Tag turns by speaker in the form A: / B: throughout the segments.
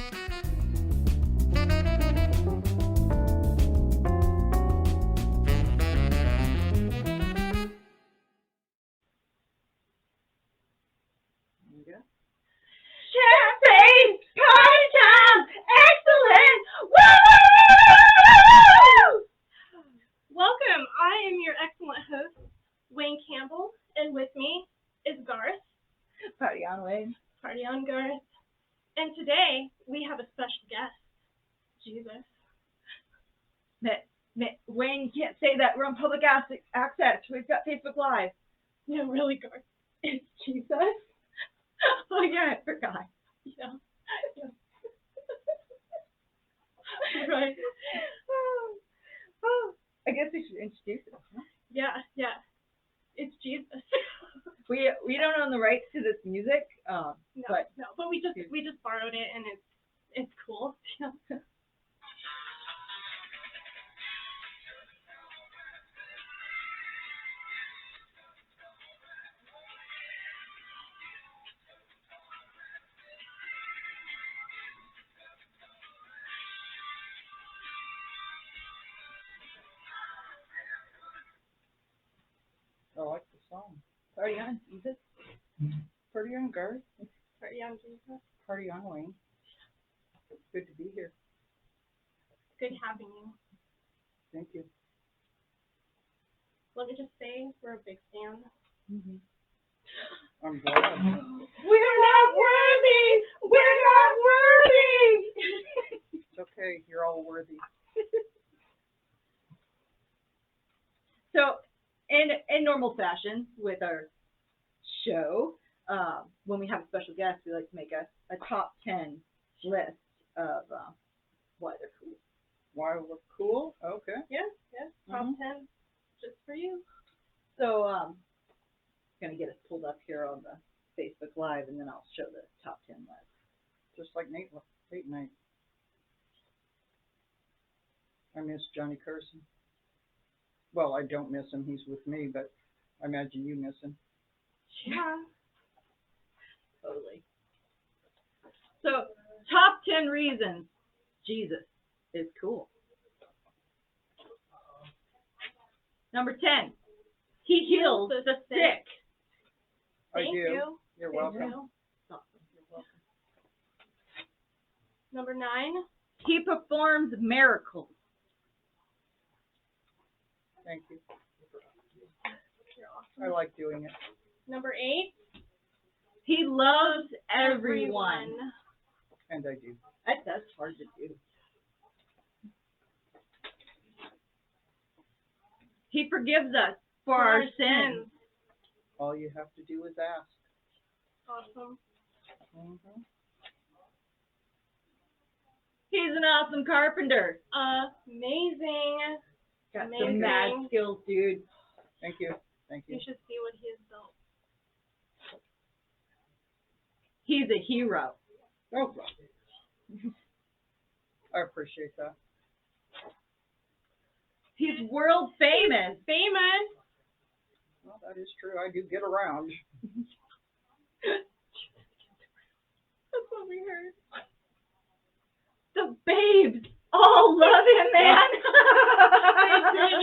A: Champagne party time! Excellent! Woo!
B: Welcome. I am your excellent host, Wayne Campbell, and with me is Garth.
A: Party on, Wayne.
B: Party on, Garth. And today we have a special guest, Jesus.
A: Wayne, you can't say that. We're on public access. We've got Facebook Live.
B: Yeah, really, Garth.
A: It's Jesus. Oh yeah, I forgot.
B: Yeah. Right.
A: Oh, I guess we should introduce it. Huh?
B: Yeah. It's Jesus.
A: We don't own the rights to this music,
B: No,
A: but
B: we just borrowed it, and it's cool. Yeah.
C: I like the song.
A: party on, Jesus.
C: Party on, Garth.
B: Party on, Jesus.
C: Party on, Wayne. It's good to be here.
B: Good having you.
C: Thank you.
B: Let me just say, we're a big fan.
C: Mm-hmm. I'm glad.
A: We're not worthy. We're not worthy.
C: It's okay. You're all worthy.
A: So, in normal fashion with our show, when we have a special guest, we like to make a top 10 list of why they're cool.
C: Why we're cool? Okay.
B: Yeah. Top 10, just for you.
A: So, gonna get us pulled up here on the Facebook Live, and then I'll show the top 10 list.
C: Just like Nate night. I miss Johnny Carson. Well, I don't miss him. He's with me, but I imagine you miss him.
B: Yeah.
A: Totally. So, top 10 reasons Jesus is cool. Number 10, he heals the sick.
C: I
B: Thank
C: do.
B: you.
C: You're
B: Thank
C: welcome.
B: you.
A: Awesome. You're welcome.
B: Number 9.
A: He performs miracles.
C: Thank you.
B: You're awesome.
C: I like doing it.
B: Number 8.
A: He loves everyone.
C: And I do.
A: That's hard to do. He forgives us for our sins.
C: All you have to do is ask.
B: Awesome.
C: Mm-hmm.
A: He's an awesome carpenter.
B: Amazing.
A: Got some
B: Amazing.
A: mad skills, dude.
C: Thank you. Thank you.
B: You should see what he has built.
A: He's a hero.
C: Oh, I appreciate that.
A: He's world famous.
B: Famous.
C: Well, that is true. I do get around.
B: That's what we heard.
A: The babes all love him, man.
B: They dig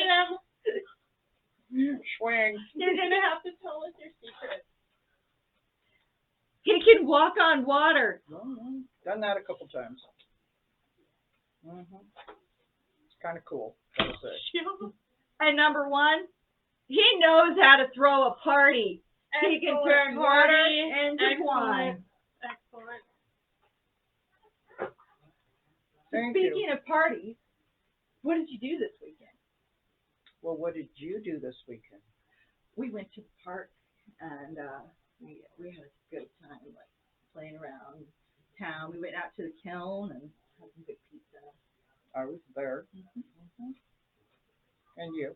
B: him.
C: Swing.
B: You're gonna have to tell us your secret.
A: He can walk on water.
C: Mm-hmm. Done that a couple times. Mm-hmm. It's kind of cool, gotta say.
A: And number 1, he knows how to throw a party. He can turn water into wine.
B: Excellent.
C: Thank
A: Speaking
C: you.
A: of parties, what did you do this weekend?
C: Well, what did you do this weekend?
A: We went to the park and we had a good time, like playing around town. We went out to the kiln and had some good pizza.
C: I was there. Mm-hmm. And you?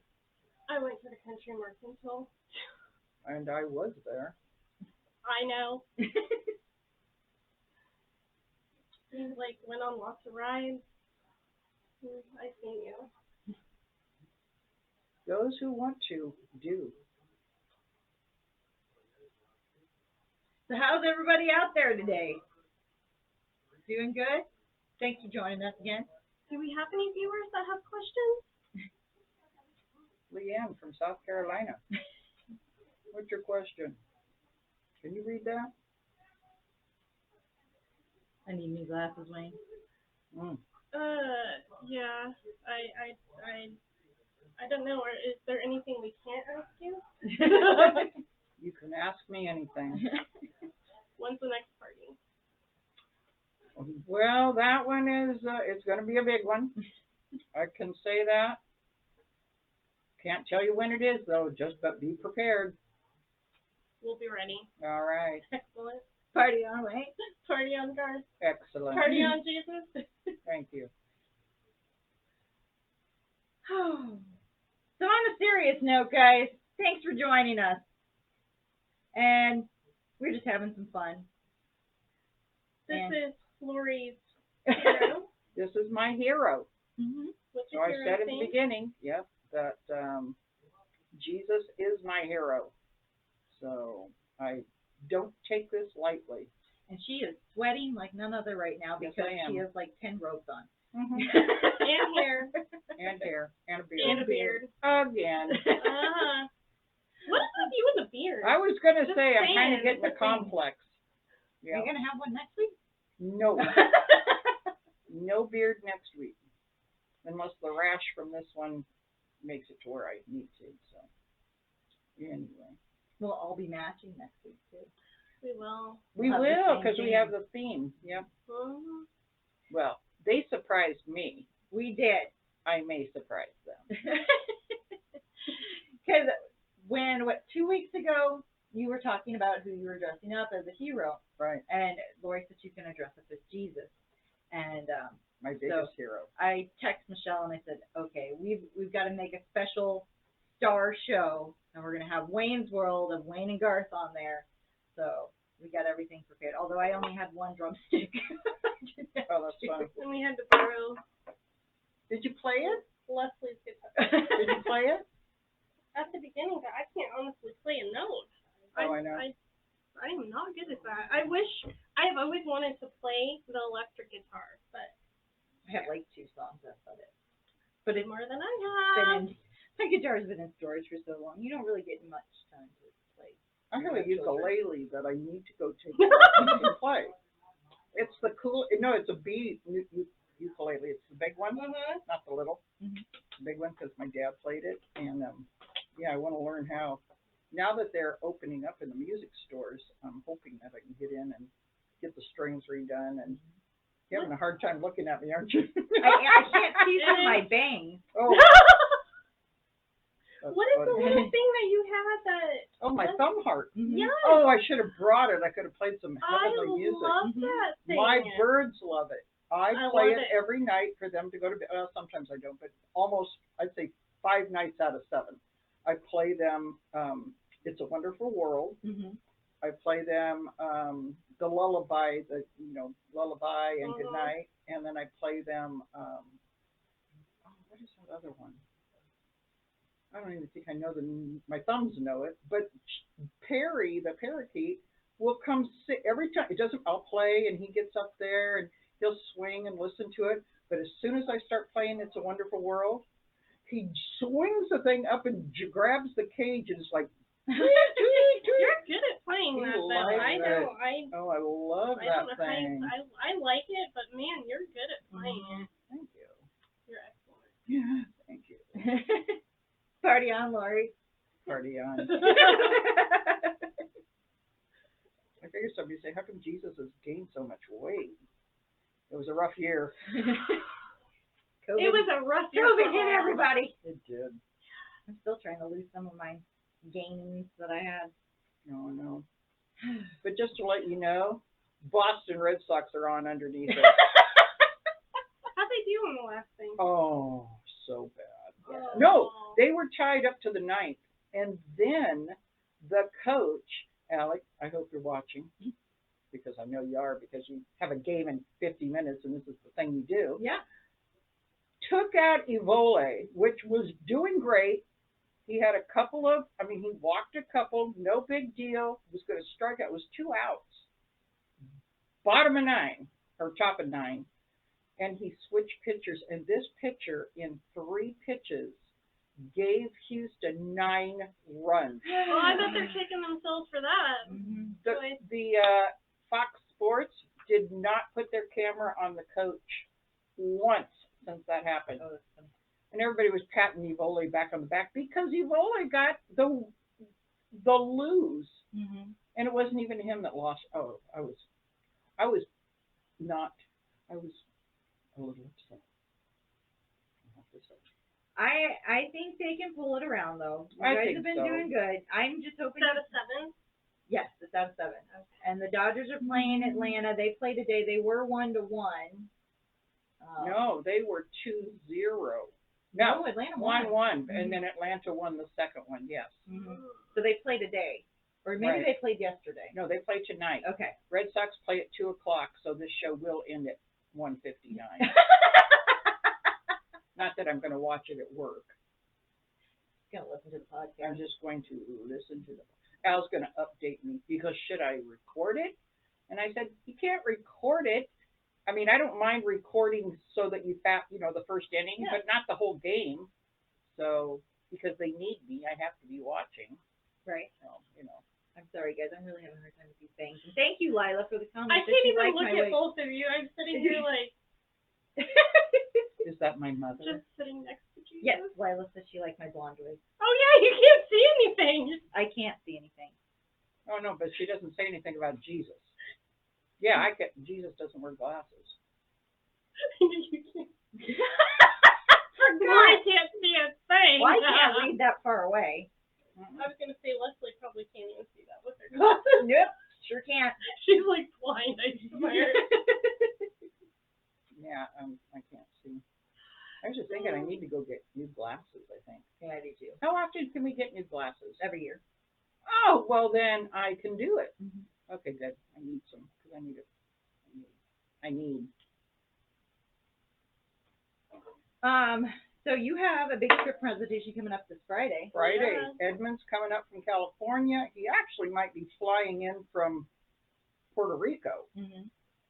B: I went to the country mercantile.
C: And I was there.
B: I know. We went on lots of rides. I seen you.
C: Those who want to do.
A: So how's everybody out there today? Doing good? Thanks for joining us again.
B: Do we have any viewers that have questions?
C: Leanne from South Carolina. What's your question? Can you read that?
A: I need new glasses, Wayne.
B: Yeah. I don't know. Or is there anything we can't ask you?
C: You can ask me anything.
B: When's the next party?
C: Well, that one is, it's going to be a big one. I can say that. Can't tell you when it is, though, but be prepared.
B: We'll be ready.
C: All right.
B: Excellent.
A: Party on, Wayne.
B: Party on Garth.
C: Excellent.
B: Party on Jesus.
C: Thank you.
A: So on a serious note, guys, thanks for joining us. And we're just having some fun.
B: This
A: And-
B: is Lori's hero.
C: This is my hero.
A: Mm-hmm.
B: What's
C: So
B: your
C: I
B: hero
C: said at
B: theme?
C: the beginning, yep, that Jesus is my hero. So I don't take this lightly.
A: And she is sweating like none other right now
C: Yes,
A: because
C: I am.
A: she has like 10 robes on.
C: Mm-hmm.
B: And hair.
C: And hair. And a beard.
B: And a beard.
C: Again.
B: What is with you and the beard?
C: I was going to
B: Just
C: say, I'm
B: saying,
C: kind of getting
B: it's
C: a
B: a thing.
C: complex.
A: Are you
C: Yeah.
A: going to have one next week?
C: No. No beard next week. Unless the rash from this one makes it to where I need to. So, anyway.
A: We'll all be matching next week, too.
B: We will.
C: We
A: Have the
C: will,
A: same
C: because we
A: theme.
C: have the theme. Yep.
B: Mhm.
C: Well, they surprised me.
A: We did.
C: I may surprise them.
A: Because when, 2 weeks ago, you were talking about who you were dressing up as a hero.
C: Right.
A: And Lori said she's going to dress up as Jesus. And
C: My biggest hero.
A: I texted Michelle and I said, okay, we've got to make a special star show. And we're going to have Wayne's World of Wayne and Garth on there. So we got everything prepared. Although I only had one drumstick.
C: Oh, that's fun.
B: And we had to borrow
C: Did you play it?
B: Leslie's guitar.
C: Did you play it?
B: At the beginning, but I can't honestly play a note.
C: Oh, I know.
B: I'm not good at that. I've always wanted to play the electric guitar, but
A: I have like 2 songs, that's about it. But it's
B: more than I
A: been
B: have.
A: my guitar's been in storage for so long. You don't really get much time to play.
C: I have a ukulele that I need to go take and play. It's the cool. No, it's a bead ukulele. It's the big one, not the little.
A: Mhm.
C: The big one because my dad played it, and yeah, I want to learn how. Now that they're opening up in the music stores, I'm hoping that I can get in and get the strings redone. And you're having a hard time looking at me, aren't you?
A: I can't see through my bangs.
C: Oh. That's
B: What is the
C: funny.
B: little thing that you had that?
C: Oh, my thumb heart.
B: Yes.
C: Oh, I should have brought it. I could have played some
B: I
C: heavenly music.
B: love that thing.
C: My birds love it. I play
B: love
C: it
B: it.
C: every night for them to go to bed. Well, sometimes I don't, but almost, I'd say 5 nights out of 7. I play them, It's a Wonderful World.
A: Mm-hmm.
C: I play them the lullaby, lullaby and
B: Mhm.
C: good night. And then I play them, what is that other one? I don't even think I know my thumbs know it, but Perry, the parakeet, will come sit every time. It doesn't, I'll play and he gets up there and he'll swing and listen to it. But as soon as I start playing It's a Wonderful World, he swings the thing up and grabs the cage and is like,
B: You're good at playing
C: He
B: that, though.
C: likes
B: I
C: it.
B: don't.
C: oh, I love
B: I
C: that
B: don't know how
C: thing.
B: I like it, but man, you're good at playing it.
C: Thank you.
B: You're excellent.
C: Yeah, thank you.
A: Party on, Lori.
C: Party on. I figure somebody say, how come Jesus has gained so much weight? It was a rough year.
A: COVID,
B: It was a rough year.
A: COVID
B: for
A: hit
B: all.
A: everybody.
C: It did.
A: I'm still trying to lose some of my gains that I had.
C: No. But just to let you know, Boston Red Sox are on underneath it.
B: How'd they do in the last thing?
C: Oh, so bad.
B: Oh.
C: No, they were tied up to the 9th. And then the coach, Alec, I hope you're watching, because I know you are, because you have a game in 50 minutes and this is the thing you do.
A: Yeah.
C: Took out Evole, which was doing great. He had he walked a couple, no big deal. Was going to strike out. It was 2 outs. Bottom of 9. or top of 9, and he switched pitchers, and this pitcher in 3 pitches gave Houston 9 runs.
B: Oh, I bet they're kicking themselves for that.
A: Mm-hmm.
C: The Fox Sports did not put their camera on the coach once since that happened.
A: Oh, that's funny.
C: And everybody was patting Evole back on the back because Evole got the lose.
A: Mm-hmm.
C: And it wasn't even him that lost. Oh, I was a little upset.
A: I think they can pull it around though. You
C: I
A: guys
C: think
A: have been
C: so.
A: doing good. I'm just hoping.
B: Is that a 7?
A: Yes, it's out of 7.
B: Okay.
A: And the Dodgers are playing Atlanta. They play today. They were 1-1.
C: No, they were 2-0.
A: No, Atlanta won.
C: 1-1, and then Atlanta won the second one. Yes.
A: Mm-hmm. So they play today, or maybe
C: Right.
A: they played yesterday.
C: No, they play tonight.
A: Okay.
C: Red Sox play at 2:00, so this show will end at 1:59. Not that I'm going to watch it at work.
A: Gonna listen to the podcast.
C: I'm just going to listen to the. Al's going to update me because should I record it? And I said, you can't record it. I mean, I don't mind recording so that you the first inning,
A: Yeah.
C: but not the whole game. So because they need me, I have to be watching.
A: Right.
C: So,
A: I'm sorry, guys. I'm really having a hard time with these things. And thank you, Lila, for the comment.
B: I
A: that
B: can't
A: you
B: even
A: liked
B: look
A: my
B: at
A: way.
B: both of you. I'm sitting here like,
C: Is that my mother?
B: just sitting next to you.
A: Yes, Lila says she liked my blonde wig.
B: Oh yeah, you can't see anything.
A: I can't see anything.
C: Oh no, but she doesn't say anything about Jesus. Yeah, Jesus doesn't wear glasses.
B: You can't. I can't see a thing.
A: Well, I can't read that far away.
B: I was gonna say Leslie probably can't even see that with her glasses.
A: Nope, sure can't.
B: She's like blind, I swear.
C: Yeah, I can't see. I was just thinking I need to go get new glasses, I think.
A: Yeah, I do too.
C: How often can we get new glasses?
A: Every year.
C: Oh, well then I can do it.
A: Mm-hmm.
C: Okay, good. I need some because I need it. I need.
A: So you have a big trip presentation coming up this Friday.
C: Friday.
B: Yeah.
C: Edmund's coming up from California. He actually might be flying in from Puerto Rico,
A: Mm-hmm.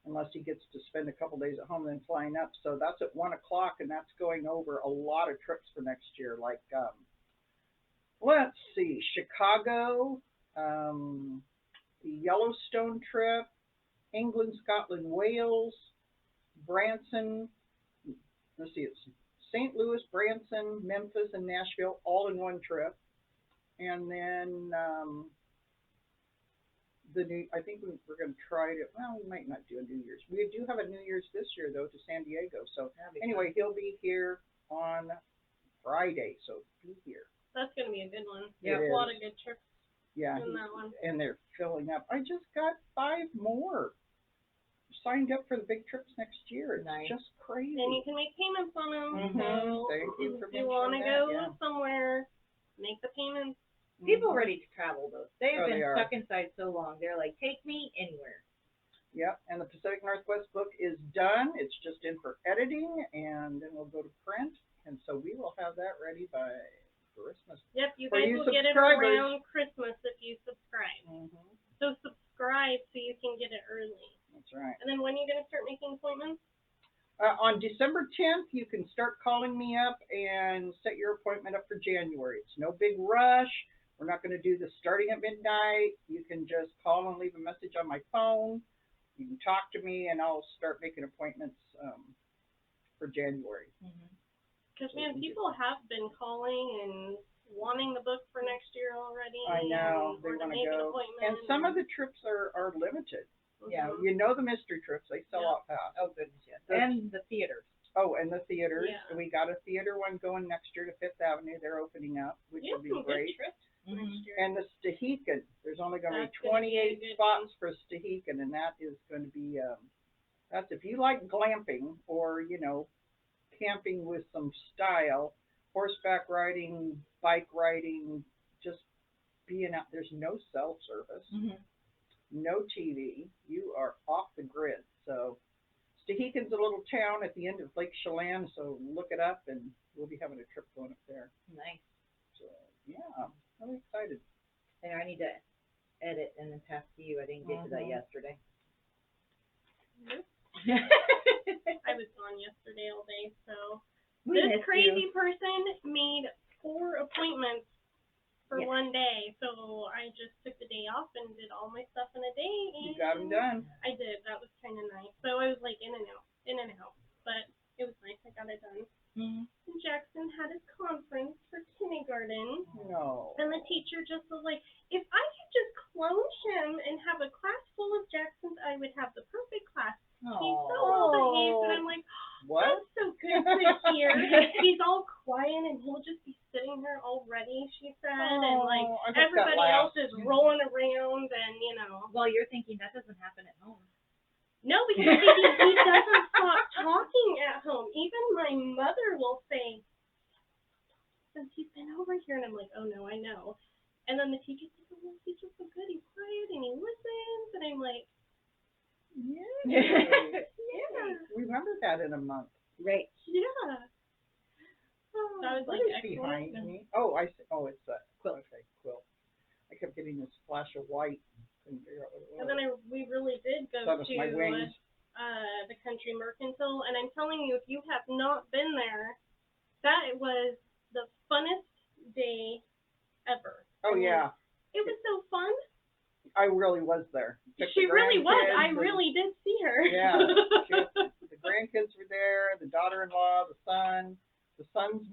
C: unless he gets to spend a couple days at home and then flying up. So that's at 1:00, and that's going over a lot of trips for next year. Like, let's see, Chicago, the Yellowstone trip, England, Scotland, Wales, Branson. Let's see, it's St. Louis, Branson, Memphis, and Nashville, all in one trip. And then I think we're going to try to, well, we might not do a New Year's. We do have a New Year's this year, though, to San Diego. So anyway, he'll be here on Friday, so be here.
B: That's gonna be a good one.
C: Yeah,
B: a lot of good trips
C: Yeah,
B: in that one.
C: and they're filling up. I just got 5 more signed up for the big trips next year. It's
A: Nice.
C: just crazy.
B: And you can make payments on them.
C: Mhm.
B: So
C: Thank you for
B: if you want to
C: mentioning
B: go
C: that, yeah.
B: somewhere, make the payments.
A: People ready to travel though. They have
C: Oh,
A: been
C: they are.
A: stuck inside so long. They're like, take me anywhere.
C: Yep, and the Pacific Northwest book is done. It's just in for editing, and then we'll go to print. And so we will have that ready by Christmas.
B: Yep, you
C: For
B: guys
C: you
B: will get it
C: subscribers.
B: around Christmas if you subscribe.
C: Mm-hmm.
B: So subscribe so you can get it early.
C: That's right.
B: And then when are you going to start making appointments?
C: On December 10th, you can start calling me up and set your appointment up for January. It's no big rush. We're not going to do this starting at midnight. You can just call and leave a message on my phone. You can talk to me, and I'll start making appointments for January.
B: Because, man, people have been calling and wanting the book for next year already.
C: I know,
B: and
C: they
B: or to
C: want to
B: make an
C: go.
B: appointment.
C: And some of the trips are limited. Yeah,
B: Mhm.
C: you know the mystery trips, they sell
B: Yeah.
C: out fast.
A: Oh goodness, yes.
C: That's-
A: And the theaters.
C: Oh, and the theaters.
B: Yeah.
C: We got a theater one going next year to Fifth Avenue. They're opening up, which
B: You
C: will
B: have
C: be
B: some
C: great.
B: good trips next year.
C: And the Stehekin, there's only going to
B: That's
C: be
B: gonna be a
C: 28
B: good
C: spots for Stehekin, and that is going to be, that's if you like glamping or, camping with some style, horseback riding, bike riding, just being out. There's no cell service, no TV. You are off the grid. So Stehekin's a little town at the end of Lake Chelan, so look it up, and we'll be having a trip going up there.
A: Nice.
C: So, yeah, I'm really excited.
A: And I need to edit and then pass to you. I didn't get to that yesterday.
B: I was gone yesterday all day, so
A: We
B: this
A: missed
B: crazy
A: you.
B: person made 4 appointments for
A: Yeah.
B: one day, so I just took the day off and did all my stuff in a day.
C: You
B: And
C: got them done.
B: I did. That was kind of nice. So I was like in and out, but it was nice. I got it done.
A: Mm-hmm.
B: And Jackson had his conference for kindergarten.
C: No.
B: And the teacher just was like, if I could just clone him and have a class full of Jacksons, I would have the perfect class. He's so well behaved, and I'm like,
C: What?
B: that's so good to hear. He's all quiet, and he'll just be sitting there already, she said, and like
C: I hope that
B: everybody else
C: lasts.
B: is rolling around, and
A: Well, you're thinking that doesn't happen at home.
B: no, because he doesn't stop talking at home. Even my mother will say, since he's been over here, and I'm like, oh no, I know. And then the teacher's like, oh, he's just so good, he's quiet, and he listens, and I'm like,
C: Yeah.
B: yeah.
C: Remember that in a month.
A: Right.
B: Yeah.
C: Oh,
B: That was
C: what
B: like
C: is
B: excellent.
C: behind me? Oh, I see. Oh, it's that
A: Quilt.
C: Okay, quilt. I kept getting this flash of white. Couldn't figure out what it was.
B: And then we really did go
C: That was
B: to
C: my wings.
B: the Country Mercantile, and I'm telling you, if you have not been there, that was the funnest day ever.
C: Oh, yeah.
B: It was so fun.
C: I really was there. Took
B: She
C: the
B: really was.
C: grandkids
B: I
C: and-
B: really did see her.
C: Yeah. The grandkids were there, the daughter-in-law, the son's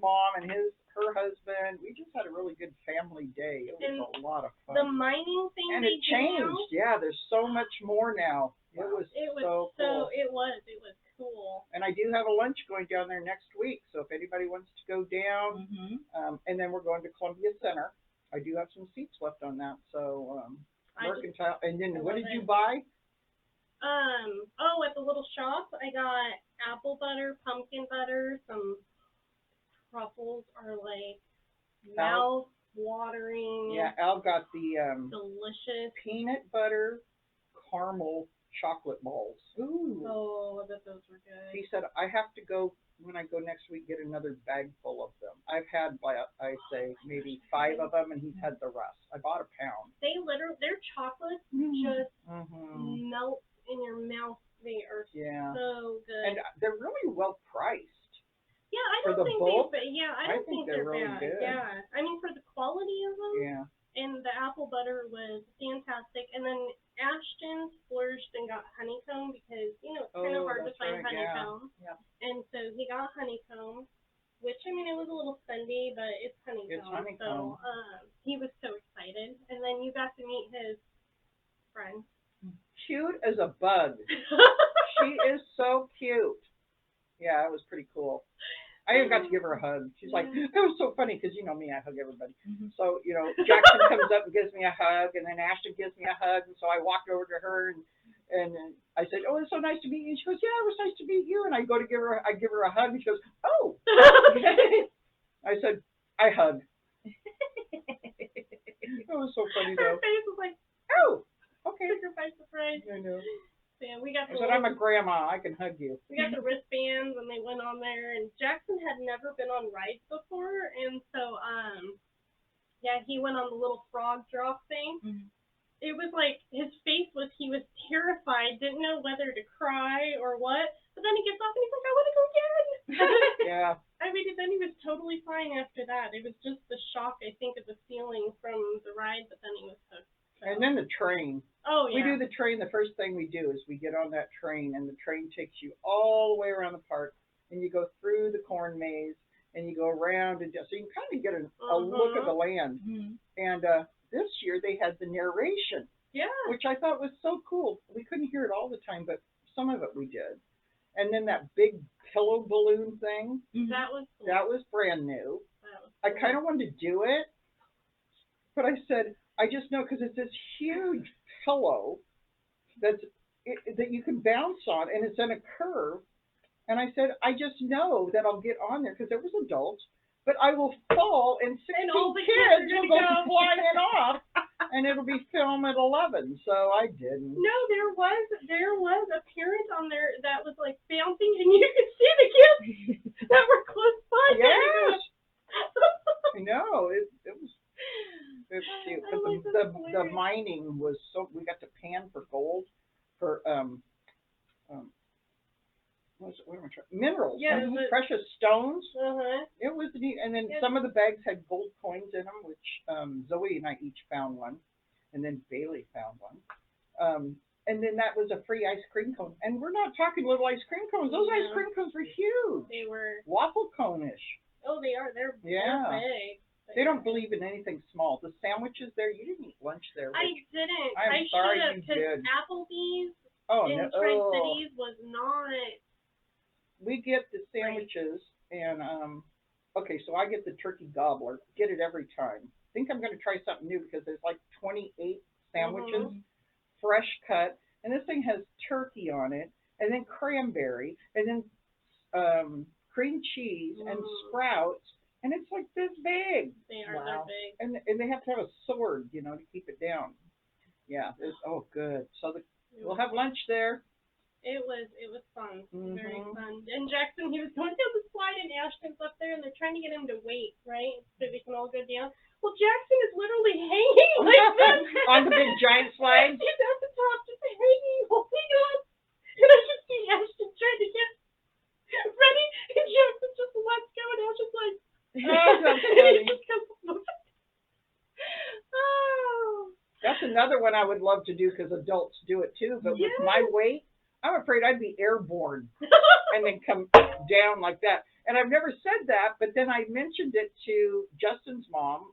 C: mom, and her husband. We just had a really good family day. It was a lot of fun.
B: The mining thing
C: And
B: they
C: it changed.
B: do now,
C: Yeah, there's so much more now. It was so cool.
B: it was cool.
C: And I do have a lunch going down there next week, so if anybody wants to go down,
A: Mm-hmm.
C: and then we're going to Columbia Center. I do have some seats left on that, so Mercantile. And then
B: I
C: what
B: love
C: did you
B: it.
C: buy?
B: At the little shop, I got apple butter, pumpkin butter, some truffles are like mouth watering.
C: Yeah, Al got the
B: Delicious.
C: peanut butter caramel chocolate balls. Ooh.
B: Oh, I bet those were good.
C: He said, I have to go, when I go next week, get another bag full of them. I've had, I say, maybe 5 of them, and he's had the rest. I bought a pound.
B: They literally, their chocolates just
C: Mm-hmm.
B: melt in your mouth. They are
C: Yeah.
B: so good.
C: And they're really well priced.
B: yeah, I
C: for
B: don't
C: the
B: think
C: bulk,
B: I don't think they're
C: really
B: bad.
C: good.
B: Yeah. I mean, for the quality of them.
C: Yeah.
B: And the apple butter was fantastic. And then Ashton splurged and got honeycomb because, it's kind of hard to
C: that's
B: find
C: right, yeah.
B: honeycomb.
C: Yeah.
B: And so he got honeycomb, which, I mean, it was a little spendy, but it's honeycomb.
C: It's honeycomb.
B: So he was so excited. And then you got to meet his friend.
C: Cute as a bug. She is so cute. Yeah, it was pretty cool. I even got to give her a hug. She's like, that was so funny because you know me, I hug everybody.
A: Mm-hmm.
C: So, Jackson comes up and gives me a hug, and then Ashton gives me a hug, and so I walked over to her and I said, oh, it's so nice to meet you. And she goes, yeah, it was nice to meet you. And I go to give her a hug, and she goes, oh. I said, I hug. That was so funny
B: Her
C: though.
B: face was like,
C: Oh, okay.
B: took her by surprise.
C: I know.
B: Yeah, we got
C: I
B: the
C: said, I'm a grandma. I can hug you.
B: We got the wristbands, and they went on there. And Jackson had never been on rides before, and so he went on the little frog drop thing.
A: Mm-hmm.
B: It was like his face was he was terrified, didn't know whether to cry or what. But then he gets off and he's like, I want to go again.
C: Yeah.
B: I mean, then he was totally fine after that. It was just the shock, I think, of the feeling from the ride, but then he was hooked. So.
C: And then the train.
B: Oh, yeah.
C: We do the train. The first thing we do is we get on that train, and the train takes you all the way around the park, and you go through the corn maze, and you go around, and so you can kind of get a look of the land.
A: Mm-hmm.
C: And this year they had the narration, which I thought was so cool. We couldn't hear it all the time, but some of it we did. And then that big pillow balloon thing.
A: Mm-hmm.
B: That was cool.
C: That was brand new.
B: That was
C: I
B: cool.
C: kind of wanted to do it, but I said, I just know because it's this huge pillow that you can bounce on, and it's in a curve. And I said, I just know that I'll get on there because there was adults, but I will fall, and 16
B: all the
C: kids will
B: are
C: go
B: gonna go.
C: flying off, and it'll be film at 11. So I didn't.
B: No, there was a parent on there that was like bouncing, and you could see the kids that were close by.
C: Yes. I know it was cute.
B: Oh,
C: But the mining was so. We got to pan for gold for what am I trying? Minerals,
B: Yeah, but-
C: precious stones.
B: Uh-huh.
C: It was neat, and then
B: Yeah.
C: some of the bags had gold coins in them, which Zoe and I each found one, and then Bailey found one. And then that was a free ice cream cone, and we're not talking little ice cream cones. Those ice
B: Yeah.
C: cream cones were huge,
B: They were.
C: waffle cone-ish.
B: Oh, they are. They're
C: Yeah.
B: big.
C: They don't believe in anything small. The sandwiches there, you didn't eat lunch there.
B: I
C: which-
B: didn't.
C: I'm
B: I
C: sorry
B: should have,
C: you
B: because
C: did.
B: Applebee's
C: Oh
B: in
C: no!
B: Tri-Cities was not.
C: We get the sandwiches, and okay, so I get the turkey gobbler. Get it every time. Think I'm going to try something new because there's like 28 sandwiches, fresh cut, and this thing has turkey on it, and then cranberry, and then cream cheese and sprouts, and it's like this big.
B: They are.
A: Wow.
B: They're big.
C: And they have to have a sword, you know, to keep it down. Yeah. Oh, good. So we'll have lunch there.
B: It was fun. Very
C: Mhm.
B: fun. And Jackson, he was going down the slide, and Ashton's up there, and they're trying to get him to wait, right, so they can all go down. Well, Jackson is literally hanging like this
C: On the big giant slide.
B: He's at the top, just hanging, holding on. And I just see Ashton trying to get ready, and Jackson just lets go, and Ashton's like,
C: Oh, that's
B: and he
C: funny.
B: just goes, oh.
C: That's another one I would love to do because adults do it too. But with my weight, I'm afraid I'd be airborne and then come down like that. And I've never said that, but then I mentioned it to Justin's mom,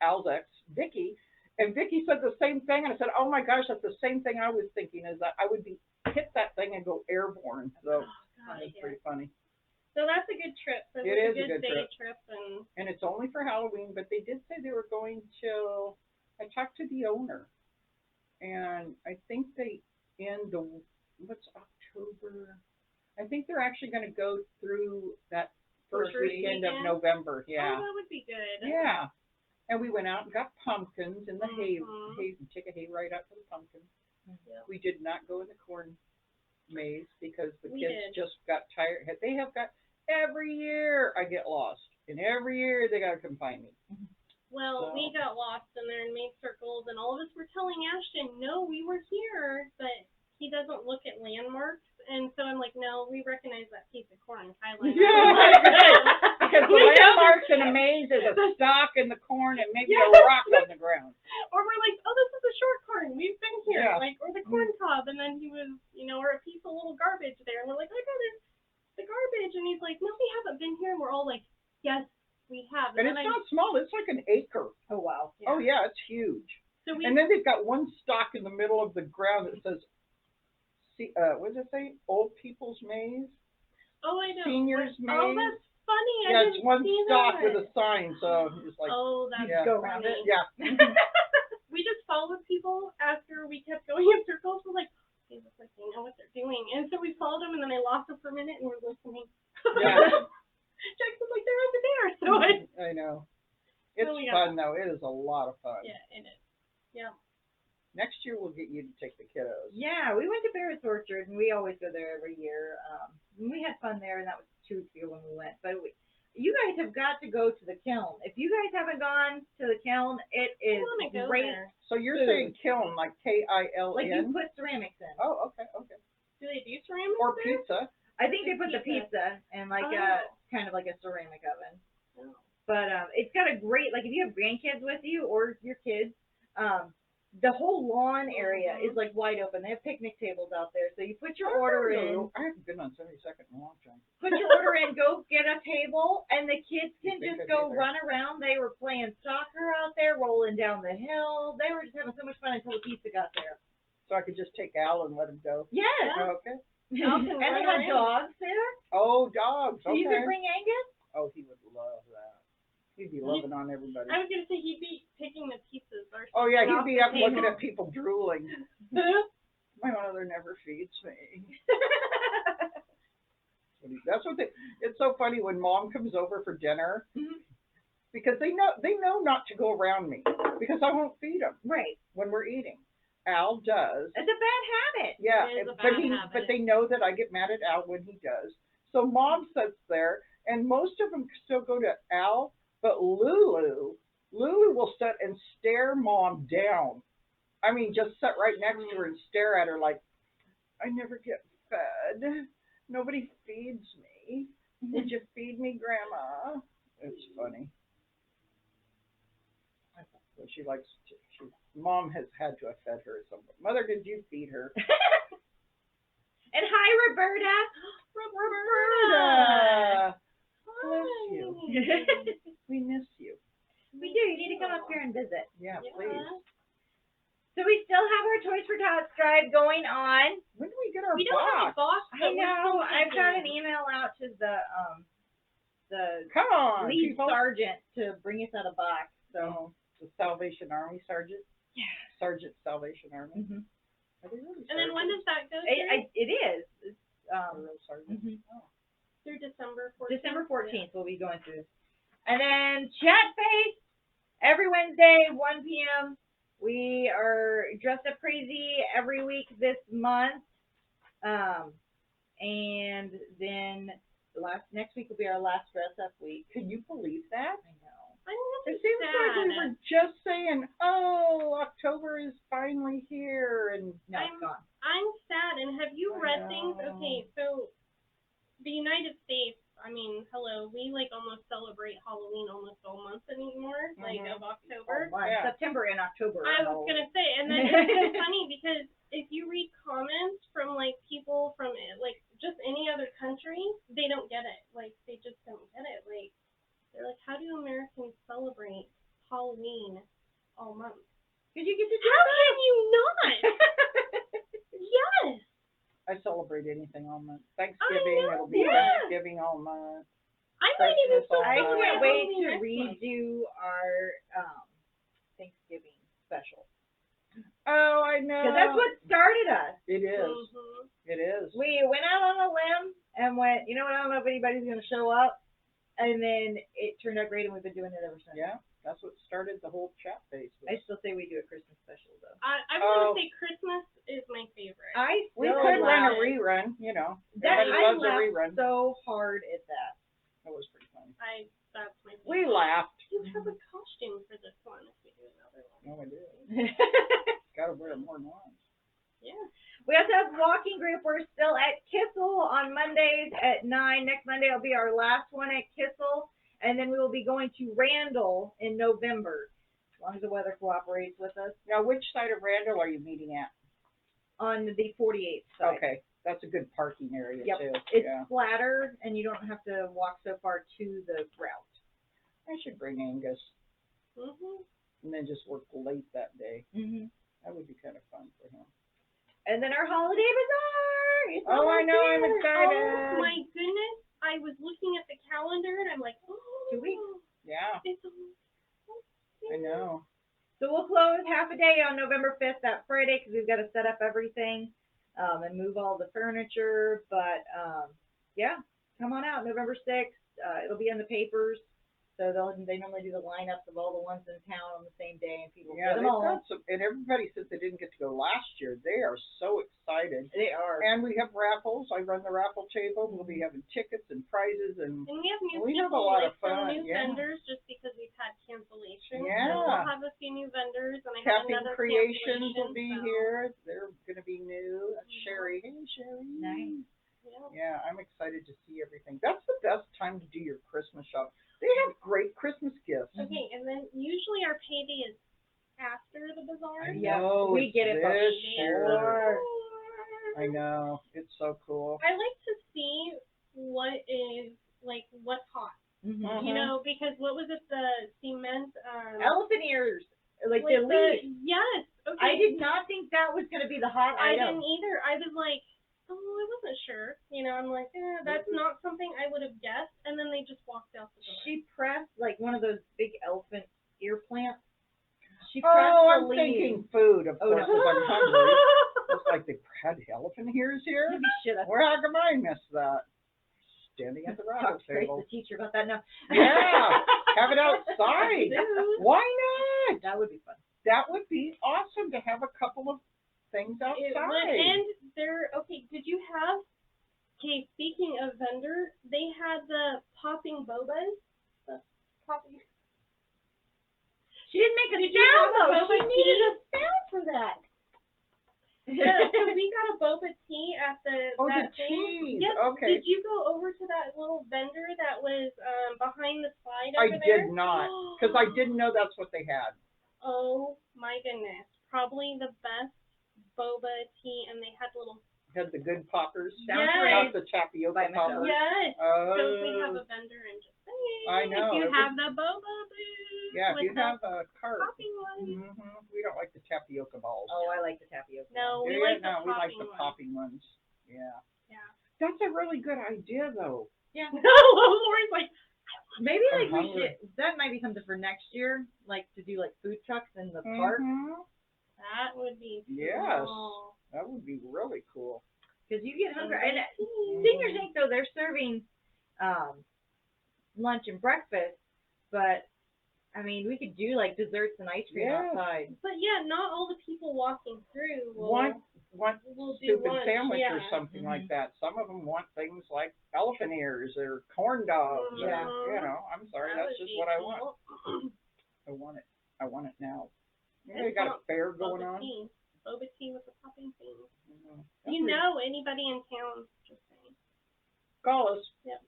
C: Al's ex, Vicky, and Vicky said the same thing. And I said, "Oh my gosh, that's the same thing I was thinking. Is that I would hit that thing and go airborne." So that's pretty funny.
B: So that's a good trip. So
C: It is a good
B: day
C: trip.
B: and
C: It's only for Halloween, but they did say they were going till. I talked to the owner, and I think they end what's October? I think they're actually going to go through that first weekend of November. Yeah.
B: Oh, that would be good.
C: Yeah. And we went out and got pumpkins in the hay. Take a hay ride out to the pumpkins.
B: Yeah.
C: We did not go in the corn maze because the
B: We
C: kids
B: did.
C: just got tired. They have got every year I get lost, and every year they got to come find me.
B: Well, we got lost in there and made circles, and all of us were telling Ashton, no, we were here, but he doesn't look at landmarks, and so I'm like, no, we recognize that piece of corn, Kylan.
C: Because the landmarks in a maze is a stalk in the corn and maybe a rock on the ground.
B: Or we're like, oh, this is a short corn, we've been here,
C: Yeah.
B: like, or the corn cob, and then he was, or a piece of little garbage there, and we're like, I got it, the garbage, and he's like, no, we haven't been here, and we're all like, yes, we have.
C: And it's not small, it's like an acre.
A: Oh, wow.
B: Yeah.
C: Oh, yeah, it's huge.
B: So
C: And then they've got one stalk in the middle of the ground that says, what does it say? Old People's Maze?
B: oh, I know.
C: Seniors
B: Oh,
C: Maze?
B: that's funny.
C: Yeah,
B: I
C: it's
B: didn't
C: one
B: see
C: stalk
B: that.
C: with a sign, so it's like,
B: Oh, that's
C: yeah.
A: Go around
B: funny.
A: it.
C: Yeah.
B: We just followed people after we kept going in circles. We're like, they look like they know what they're doing. And so we followed them, and then I lost them for a minute, and we're listening.
C: Yeah.
B: Jackson's like, they're over there. So
C: I know. It's
B: we
C: fun, though. It is a lot of fun.
B: yeah, it is. Yeah.
C: Next year, we'll get you to take the kiddos.
A: Yeah, we went to Barrett's Orchard, and we always go there every year. And we had fun there, and that was 2 weeks ago when we went. But you guys have got to go to the kiln. If you guys haven't gone to the kiln, it is
B: I want to go
A: great.
B: there.
C: So you're
A: Food.
C: saying kiln, like K-I-L-N?
A: Like you put ceramics in.
C: Oh, okay.
B: Do they do ceramics
C: Or
B: there?
C: pizza.
A: I think they put the
B: Pizza.
A: pizza in like kind of like a ceramic oven.
B: Oh.
A: But it's got a great, like if you have grandkids with you or your kids, the whole lawn area is like wide open. They have picnic tables out there. So you put your order in.
C: I haven't been on 72nd in a long time.
A: Put your order in, go get a table, and the kids can
C: think
A: just
C: I'd
A: go
C: be there.
A: run around. They were playing soccer out there, rolling down the hill. They were just having so much fun until the pizza got there.
C: So I could just take Al and let him go.
A: Yes.
B: Yeah.
C: Okay.
B: Al
A: And
B: can
A: they
B: run
A: had
B: around.
A: dogs there.
C: Oh, dogs.
A: So
C: Okay.
A: you could bring Angus.
C: Oh, he would love that. He'd be loving on everybody.
B: I was going to say he'd be picking the pizzas or
C: Oh, yeah,
B: something
C: he'd be
B: off
C: up
B: the
C: looking
B: table.
C: at people drooling. My mother never feeds me. That's what it's so funny when Mom comes over for dinner because they know not to go around me because I won't feed them
A: Right.
C: when we're eating. Al does.
A: It's a bad habit.
C: Yeah,
B: It is a
C: but
B: bad habit.
C: but they know that I get mad at Al when he does. So Mom sits there, and most of them still go to Al, but Lulu will sit and stare Mom down. I mean, just sit right next to her and stare at her like, I never get fed. Nobody feeds me. Would you feed me, Grandma? It's funny. Well, she likes to. Mom has had to have fed her at some point. Mother, did you feed her?
A: And hi, Roberta.
C: Roberta. Bless you. We miss you.
A: We do. You need to come up here and visit.
C: Yeah, please.
A: So we still have our Toys for Tots drive going on.
C: When do we get our
B: We don't have a
C: box?
B: box.
A: I know. I've got an email out to the
C: Come on,
A: lead
C: people.
A: sergeant to bring us out a box.
C: So the Salvation Army sergeant.
A: Yeah.
C: Sergeant Salvation Army.
A: Mm-hmm.
C: Are they really
B: And then when does
C: sergeants?
B: that go through?
A: It is. It's,
C: They're real sergeants.
A: mhm.
C: Oh.
B: Through December 14th?
A: December 14th we'll be going through. And then Chat Face every Wednesday, 1 p.m. We are dressed up crazy every week this month. And then next week will be our last dress up week.
C: Can you believe that?
A: I know.
B: I'm really
C: It seems
B: sad.
C: like we were just saying, oh, October is finally here, and
A: No, it's gone.
B: I'm sad. And have you
C: I
B: read things?
C: know.
B: Okay, so the United States, I mean, hello, we like almost celebrate Halloween almost all month anymore, like
C: Mhm.
B: of October.
C: Yeah.
A: September and October.
B: I was gonna say, and then it's so funny because if you read comments from like people from like just any other country, they don't get it. Like they just don't get it. Like they're like, how do Americans celebrate Halloween all month?
A: Did you get to
B: How can you not? Yes.
C: I celebrate anything all month. Thanksgiving,
B: know,
C: it'll be
B: yeah.
C: Thanksgiving all month.
B: I might even
C: Christmas all
A: I
C: month.
A: can't wait to
B: Halloween next month.
A: redo our Thanksgiving special.
C: Oh, I know.
A: Because that's what started us.
C: It is.
B: Mhm.
C: It is.
A: We went out on a limb and went, you know what, I don't know if anybody's going to show up. And then it turned out great and we've been doing it ever since.
C: Yeah, that's what started the whole chat phase.
A: I still say we do a Christmas special though.
B: I want to say Christmas is my favorite.
C: We
A: still
C: could run a
A: laugh.
C: rerun, you know.
A: That,
C: Everybody
A: I
C: loves a
A: laughed
C: rerun.
A: so hard at that.
C: That was pretty funny.
B: That's my favorite.
C: We laughed.
B: You have a costume for this one if we do another one.
C: No, I did. Gotta wear it more than once.
B: Yeah.
A: We also have walking group. We're still at Kissel on Mondays at 9. Next Monday will be our last one at Kissel. And then we will be going to Randall in November, as long as the weather cooperates with us,
C: Now, which side of Randall are you meeting at?
A: on the 48th side.
C: Okay, that's a good parking area
A: Yep.
C: too.
A: It's
C: Yeah.
A: flatter, and you don't have to walk so far to the route.
C: I should bring Angus
B: Mhm.
C: and then just work late that day.
A: Mm-hmm.
C: That would be kind of fun for him.
A: And then our holiday bazaar. It's
C: Oh, I
A: almost
C: know, I'm
A: here.
C: excited.
B: Oh my goodness! I was looking at the calendar and I'm like, oh,
A: 2 weeks.
C: Yeah,
B: It's almost.
C: I know.
A: So we'll close half a day on November 5th, that Friday, because we've got to set up everything and move all the furniture. But, yeah, come on out November 6th. It'll be in the papers. So they normally do the lineups of all the ones in town on the same day, and people
C: Yeah,
A: get
C: they've
A: them all.
C: got some, and everybody says they didn't get to go last year. They are so excited.
A: They are.
C: And we have raffles. I run the raffle table. We'll be having tickets and prizes and
B: And we have new
C: We have a
B: people,
C: lot
B: like
C: of fun,
B: some new
C: yeah.
B: vendors, just because we've had cancellations.
C: Yeah.
B: So we'll have a few new vendors, and I have
C: Capping
B: another
C: Creations
B: cancellation,
C: will be
B: so,
C: here. They're going to be new. That's
B: Yeah.
C: Sherry. Hey, Sherry.
A: Nice.
B: Yeah.
C: Yeah, I'm excited to see everything. That's the best time to do your Christmas shop. They have great Christmas gifts.
B: Okay, and then usually our payday is after the bazaar.
C: I
A: Yeah,
C: know,
A: we
C: it's
A: get it
C: this
A: before.
C: I know. It's so cool.
B: I like to see what is like what's hot.
A: Mm-hmm.
B: You know, because what was it, the cement
A: Elephant ears, like
B: with
A: the leaf.
B: yes. Okay.
A: I did not think that was going to be the hot
B: I
A: item.
B: didn't either. I was like, oh, I wasn't sure. You know, I'm like, that's not something I would have guessed. And then they just walked out the door.
A: She pressed like one of those big elephant ear plants. She pressed
C: Oh,
A: the
C: I'm
A: leaves.
C: thinking food, of
A: Oh,
C: course,
A: no.
C: because I'm hungry. Looks like they had elephant ears here.
A: Maybe shit.
C: Where how come I missed that? Standing at the raffle
A: Talk to Grace,
C: table.
A: the teacher, about that now.
C: Yeah, have it outside.
B: Dude.
C: Why not?
A: That would be fun.
C: That would be awesome to have a couple of things
B: It
C: outside.
B: would, and there, okay, did you have, okay, speaking of vendor, they had the popping bobas. The popping.
A: She didn't make a
B: Did you
A: sound
B: have a
A: though. She
B: boba
A: needed
B: tea?
A: a sound for that.
B: Yeah, so we got a boba tea at
C: Oh, the
B: that thing.
C: cheese.
B: Yes.
C: Okay.
B: Did you go over to that little vendor that was behind the slide
C: I
B: over there?
C: did not, because I didn't know that's what they had.
B: Oh my goodness! Probably the best boba tea, and they had little.
C: Had the good poppers.
B: Yes.
C: Not the tapioca
A: By myself.
C: poppers.
B: Yes.
C: Oh.
B: So if we have a vendor and just say,
C: I know,
B: if you
C: it
B: have the boba booth.
C: Yeah, if
B: with
C: you have
B: the
C: a cart.
B: popping one.
C: We don't like the tapioca balls.
A: Oh, I like the tapioca.
B: No,
C: Do
B: we
C: you?
B: like the
C: No, we like
B: popping
C: the
B: one.
C: popping ones. Yeah.
B: Yeah.
C: That's a really good idea, though.
A: Yeah.
B: No, Lori's like,
A: Maybe
C: I'm
A: like we
C: hungry.
A: should. That might be something for next year, like to do like food trucks in the park.
B: that would be
C: Yes.
B: cool.
C: That would be really cool.
A: Because you get hungry. And
B: Mhm.
A: Senior Hank, though, they're serving lunch and breakfast, but I mean, we could do like desserts and ice cream
C: Yes.
A: outside.
B: But yeah, not all the people walking through will.
C: Want
B: We'll do
C: stupid
B: lunch,
C: sandwich
B: yeah.
C: or something like
A: Mhm.
C: that. Some of them want things like elephant ears or corn dogs.
B: Mhm.
A: Yeah.
C: Or, you know, I'm sorry,
B: That
C: that's
B: would
C: just
B: be
C: what I
B: cool.
C: want. I want it. I want it now. You know,
B: It's
C: you got a
B: not
C: fair going
B: boba
C: on.
B: tea. Boba tea with the popping thing.
C: Mhm.
B: You know anybody in town? Just saying.
C: Call us.
B: Yep.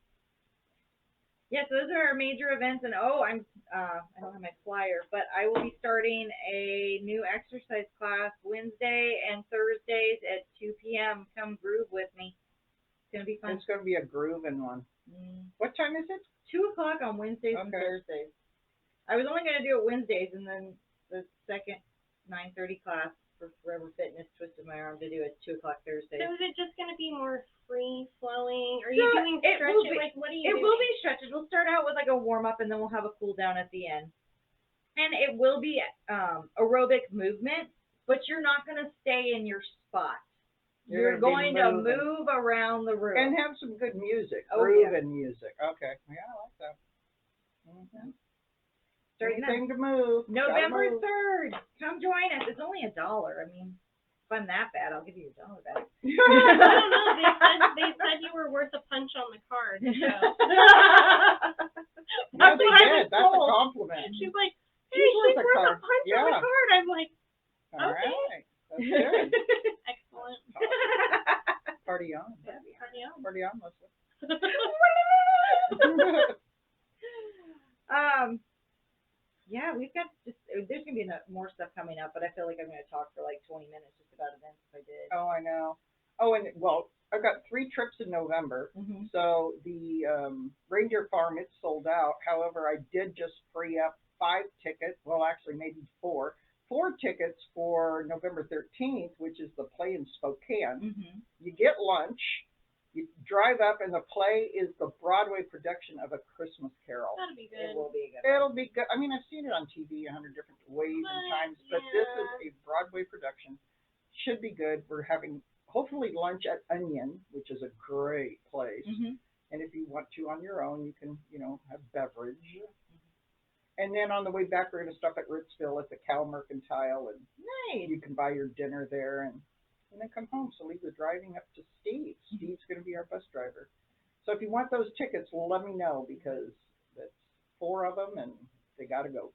A: Yeah, so those are our major events, and I don't have my flyer, but I will be starting a new exercise class Wednesday and Thursdays at 2 p.m. Come groove with me. It's gonna be fun.
C: It's going to be a grooving one. What time is it?
A: 2 o'clock on Wednesdays and
C: Okay.
A: Thursdays. I was only gonna do it Wednesdays, and then the second 9:30 class for Forever Fitness twisted my arm to do it 2 o'clock Thursday.
B: So is it just going to be more free flowing? Are
A: So
B: you doing
A: it will
B: stretches?
A: be-
B: Like, what are you
A: It
B: doing?
A: will be stretches. We'll start out with like a warm up, and then we'll have a cool down at the end. And it will be aerobic movement, but you're not gonna stay in your spot. You're
C: gonna be
A: going to
C: moving.
A: move around the room.
C: And have some good music.
A: Oh,
C: Grooving music. Okay. Yeah, I like that. Mm-hmm.
A: Starting
C: Anything to move. Gotta
A: November
C: move.
A: 3rd. Come join us. It's only $1. I mean, if I'm that bad, I'll give you $1 back.
B: I don't know. They said you were worth a punch on the card. So.
C: Yeah,
B: That's
C: they
B: what I
C: did.
B: was
C: That's a
B: told.
C: compliment.
B: She's like, hey,
C: She's
B: she's
C: worth a
B: worth a
C: card.
B: punch on the
C: Yeah.
B: card. I'm like,
C: All
B: okay.
C: right. That's good.
B: Excellent.
C: Party on.
B: Party on.
C: Party on, Leslie.
A: Yeah, we've got there's gonna be more stuff coming up, but I feel like I'm gonna talk for like 20 minutes just about events if I did.
C: Oh, I know. Oh, and well, I've got 3 trips in November.
A: Mhm.
C: So the reindeer farm, it's sold out. However, I did just free up 5 tickets. Well, actually, maybe 4. 4 tickets for November 13th, which is the play in Spokane.
A: Mhm.
C: You get lunch. You drive up, and the play is the Broadway production of A Christmas Carol.
B: That'll be good.
A: It will be a good.
C: It'll be good. I mean, I've seen it on TV 100 different ways and times, but this is a Broadway production. Should be good. We're having hopefully lunch at Onion, which is a great place.
A: Mhm.
C: And if you want to on your own, you can, have beverage. And then on the way back, we're going to stop at Ritzville at the Cow Mercantile, and
A: Nice.
C: you can buy your dinner there and then come home. So leave the driving up to Steve. Steve's going to be our bus driver. So if you want those tickets, let me know, because that's 4 of them, and they got to go.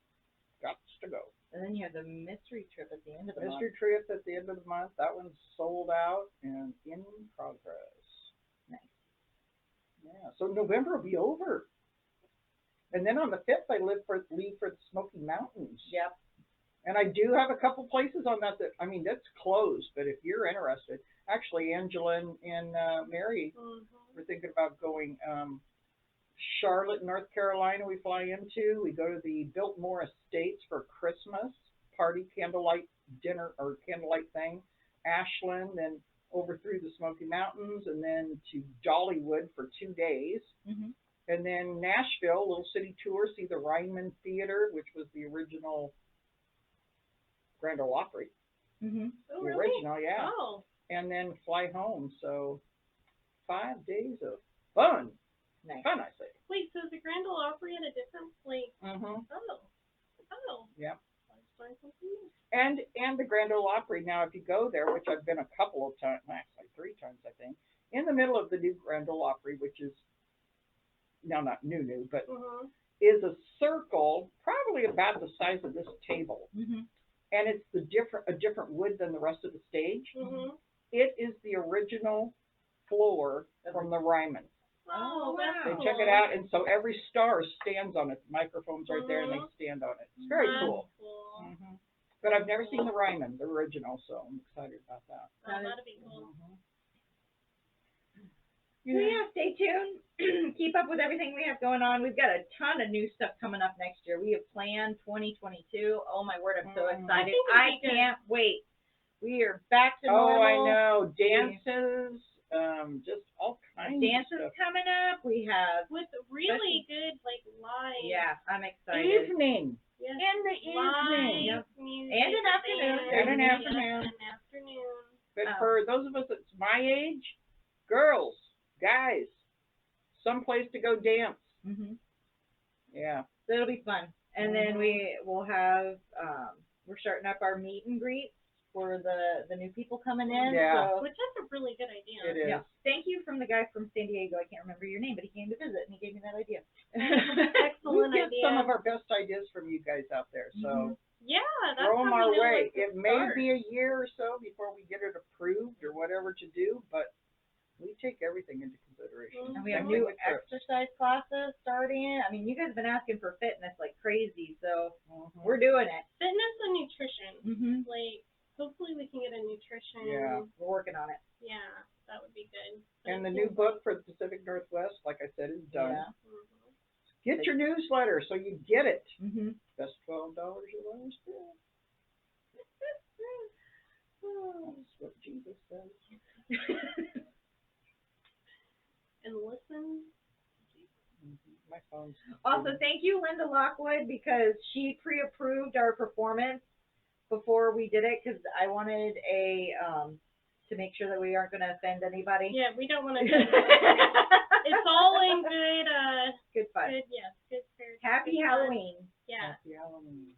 C: Got to go.
A: And then you have the mystery trip at the end of the month.
C: Mystery trip at the end of the month. That one's sold out and in progress.
A: Nice.
C: Yeah. So November will be over. And then on the 5th, I leave for the Smoky Mountains.
A: Yep.
C: And I do have a couple places on that that's closed, but if you're interested, actually, Angela and Mary were thinking about going. Charlotte, North Carolina, we fly into. We go to the Biltmore Estates for Christmas party, candlelight dinner or candlelight thing. Ashland, then over through the Smoky Mountains, and then to Dollywood for 2 days.
A: Mhm.
C: And then Nashville, little city tour, see the Ryman Theater, which was the original Grand Ole Opry.
A: Mhm.
B: Oh,
C: The
B: really?
C: original, yeah.
B: Oh.
C: And then fly home. So 5 days of fun.
A: Nice.
C: Fun, I say.
B: Wait, so is the Grand Ole Opry at a different place?
C: Mm-hmm.
B: Oh.
C: Yeah.
B: Learn something new.
C: And the Grand Ole Opry. Now, if you go there, which I've been a couple of times, actually 3 times, I think, in the middle of the new Grand Ole Opry, which is now not new, but is a circle, probably about the size of this table.
A: Mhm.
C: and it's a different wood than the rest of the stage.
B: Mhm.
C: It is the original floor from the Ryman.
B: Oh,
A: wow.
B: that's
C: They
B: cool.
C: check it out, and so every star stands on it. The microphone's right there, and they stand on it. It's very
B: That's
C: cool.
B: cool.
C: Hmm. But I've never seen the Ryman, the original, so I'm excited about that.
B: Oh, that'd be cool.
C: Mhm.
A: So yeah, stay tuned. Keep up with everything we have going on. We've got a ton of new stuff coming up next year. We have planned 2022. Oh my word, I'm so excited. I can't wait. We are back to normal.
C: Oh, I know. Dances, just all kinds
A: Dances
C: of stuff.
A: coming up. We have,
B: With really good, like, live.
A: yeah, I'm excited.
C: Evening.
B: Yes.
C: In the evening.
B: Live music.
A: And an afternoon.
B: band.
C: And an
B: Yes,
C: afternoon.
B: an afternoon.
C: But for those of us that's my age, girls, guys, someplace to go dance.
A: Mhm.
C: Yeah.
A: So it'll be fun. And then we will have, we're starting up our meet and greet for the new people coming in.
C: Yeah.
A: So,
B: Which that's a really good idea.
C: It is.
A: yeah. Thank you from the guy from San Diego. I can't remember your name, but he came to visit and he gave me that idea.
C: We
B: Excellent
C: get
B: idea.
C: some of our best ideas from you guys out there, so
B: Yeah, that's
C: throw them
B: how
C: our
B: we know
C: way.
B: what to
C: It may
B: start.
C: be a year or so before we get it approved or whatever to do, but we take everything into consideration.
A: And we have
C: Same thing
A: new
C: with trips.
A: exercise classes starting. I mean, you guys have been asking for fitness like crazy, so
C: Mhm.
A: we're doing it.
B: Fitness and nutrition.
A: Mhm.
B: Like, hopefully we can get a nutrition.
C: Yeah.
A: We're working on it.
B: Yeah, that would be good.
C: And the new book for the Pacific Northwest, like I said, is done.
A: Yeah.
C: Get your newsletter so you get it.
A: Mhm.
C: Best $12 you'll ever spend. That's what Jesus says.
B: And listen.
C: My phone's
A: Also, thank you, Linda Lockwood, because she pre-approved our performance before we did it, because I wanted to make sure that we aren't going to offend anybody.
B: Yeah, we don't want to. It's all in good.
A: Good fun.
B: Good. Yes. Good. Fair,
A: Happy
B: good
A: Halloween.
B: Fun. Yeah.
C: Happy Halloween.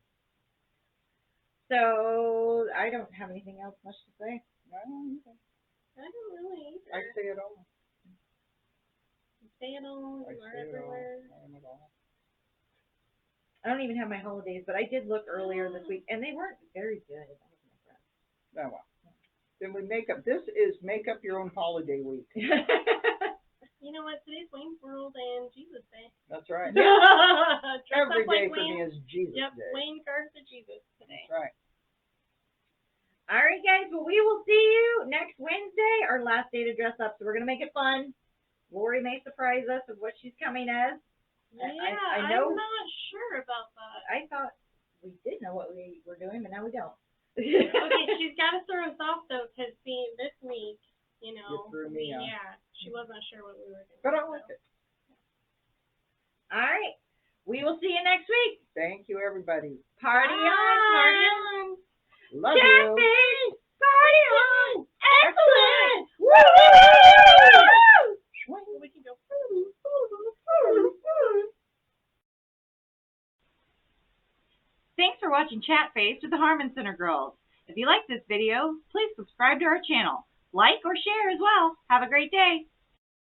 A: So I don't have anything else much to say.
C: I don't either.
B: I don't really either.
C: I say it all.
B: You say it all.
C: I
B: You are
C: say it all.
B: everywhere.
C: I am it all.
A: I don't even have my holidays, but I did look earlier this week, and they weren't very good. I was impressed.
C: Oh, well. Then we make up. This is make up your own holiday week.
B: You know what? Today's Wayne's World and Jesus Day.
C: That's right.
B: Dress
C: Every
B: up like
C: day for
B: Wayne.
C: me is Jesus
B: Yep.
C: Day.
B: Wayne guards the Jesus today.
C: That's right.
A: All right, guys. Well, we will see you next Wednesday, our last day to dress up. So we're gonna make it fun. Lori may surprise us with what she's coming as.
B: Yeah,
A: I know.
B: I'm not sure about that.
A: I thought we did know what we were doing, but now we don't.
B: Okay, she's got to throw us off though, because see, this week, you know,
C: You threw me off.
B: yeah, she wasn't sure what we were doing.
C: But I like it.
A: All right. We will see you next week.
C: Thank you, everybody.
A: Party on, Sergeant.
C: Love you.
A: Catfish! Party on! Excellent! Woo!
B: We can go.
A: Thanks for watching Chat Face with the Harman Center girls. If you like this video, please subscribe to our channel. Like or share as well. Have a great day.